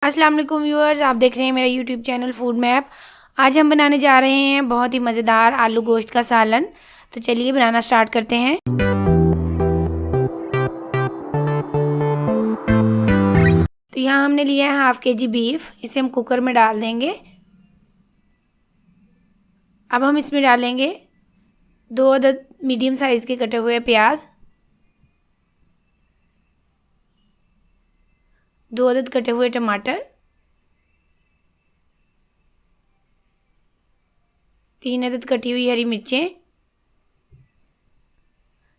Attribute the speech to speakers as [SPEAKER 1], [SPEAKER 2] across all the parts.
[SPEAKER 1] अस्सलाम वालेकुम व्यूअर्स, आप देख रहे हैं मेरा यूट्यूब चैनल फूड मैप। आज हम बनाने जा रहे हैं बहुत ही मज़ेदार आलू गोश्त का सालन। तो चलिए बनाना स्टार्ट करते हैं। तो यहाँ हमने लिया है हाफ के जी बीफ, इसे हम कुकर में डाल देंगे। अब हम इसमें डालेंगे 2 अदद मीडियम साइज़ के कटे हुए प्याज, 2 अदद कटे हुए टमाटर, 3 अदद कटी हुई हरी मिर्चें,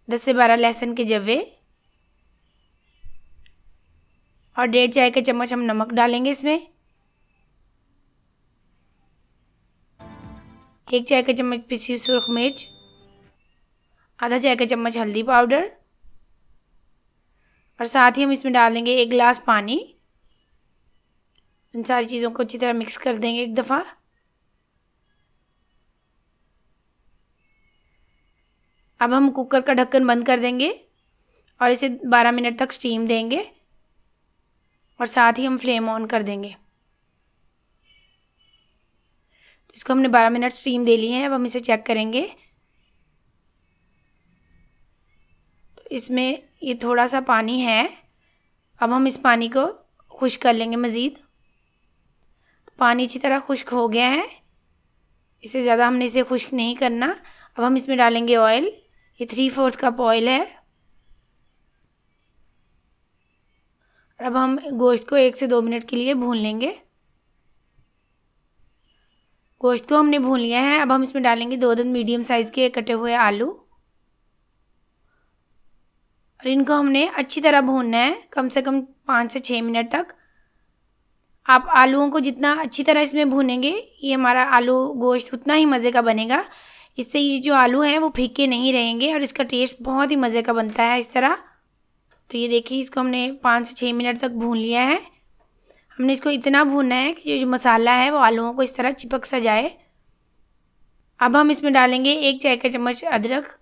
[SPEAKER 1] 10 से 12 लहसुन के जवे और 1.5 चाय का चम्मच हम नमक डालेंगे इसमें। 1 चाय का चम्मच पिसी सुरख मिर्च, आधा चाय का चम्मच हल्दी पाउडर और साथ ही हम इसमें डाल देंगे 1 गिलास पानी। इन सारी चीज़ों को अच्छी तरह मिक्स कर देंगे एक दफ़ा। अब हम कुकर का ढक्कन बंद कर देंगे और इसे 12 मिनट तक स्टीम देंगे और साथ ही हम फ्लेम ऑन कर देंगे। तो इसको हमने 12 मिनट स्टीम दे ली है। अब हम इसे चेक करेंगे तो इसमें ये थोड़ा सा पानी है। अब हम इस पानी को खुश्क कर लेंगे मज़ीद। तो पानी अच्छी तरह खुश्क हो गया है, इससे ज़्यादा हमने इसे खुश्क नहीं करना। अब हम इसमें डालेंगे ऑयल, ये 3/4 कप ऑयल है। अब हम गोश्त को 1 से 2 मिनट के लिए भून लेंगे। गोश्त को हमने भून लिया है। अब हम इसमें डालेंगे 2 अदद मीडियम साइज़ के कटे हुए आलू और इनको हमने अच्छी तरह भूनना है, कम से कम 5 से 6 मिनट तक। आप आलूओं को जितना अच्छी तरह इसमें भूनेंगे, ये हमारा आलू गोश्त उतना ही मज़े का बनेगा। इससे ये जो आलू हैं वो फीके नहीं रहेंगे और इसका टेस्ट बहुत ही मज़े का बनता है इस तरह। तो ये देखिए, इसको हमने 5 से 6 मिनट तक भून लिया है। हमने इसको इतना भूनना है कि जो मसाला है वो आलूओं को इस तरह चिपक सा जाए। अब हम इसमें डालेंगे 1 चाय का चम्मच अदरक।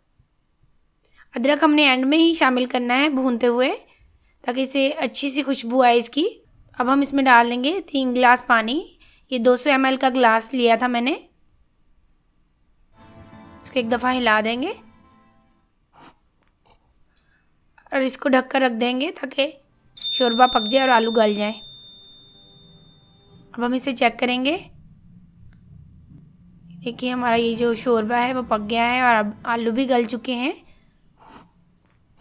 [SPEAKER 1] अदरक हमने एंड में ही शामिल करना है भूनते हुए, ताकि इसे अच्छी सी खुशबू आए इसकी। अब हम इसमें डाल देंगे 3 गिलास पानी। ये 200 ml का गिलास लिया था मैंने। इसको एक दफ़ा हिला देंगे और इसको ढक कर रख देंगे ताकि शोरबा पक जाए और आलू गल जाए। अब हम इसे चेक करेंगे। देखिए, हमारा ये जो शोरबा है वो पक गया है और अब आलू भी गल चुके हैं।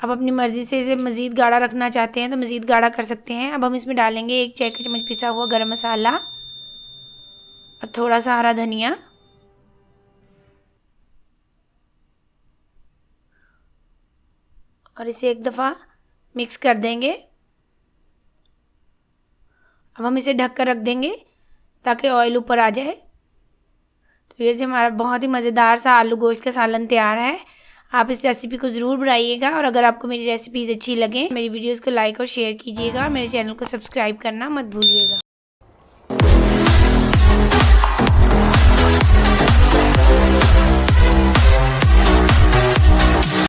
[SPEAKER 1] अब अपनी मर्ज़ी से इसे मज़ीद गाढ़ा रखना चाहते हैं तो मज़ीद गाढ़ा कर सकते हैं। अब हम इसमें डालेंगे 1 चाय का चम्मच पिसा हुआ गरम मसाला और थोड़ा सा हरा धनिया और इसे एक दफ़ा मिक्स कर देंगे। अब हम इसे ढक कर रख देंगे ताकि ऑयल ऊपर आ जाए। तो ये जो हमारा बहुत ही मज़ेदार सा आलू गोश्त का सालन तैयार है। आप इस रेसिपी को ज़रूर बनाइएगा और अगर आपको मेरी रेसिपीज़ अच्छी लगें, मेरी वीडियोज़ को लाइक और शेयर कीजिएगा और मेरे चैनल को सब्सक्राइब करना मत भूलिएगा।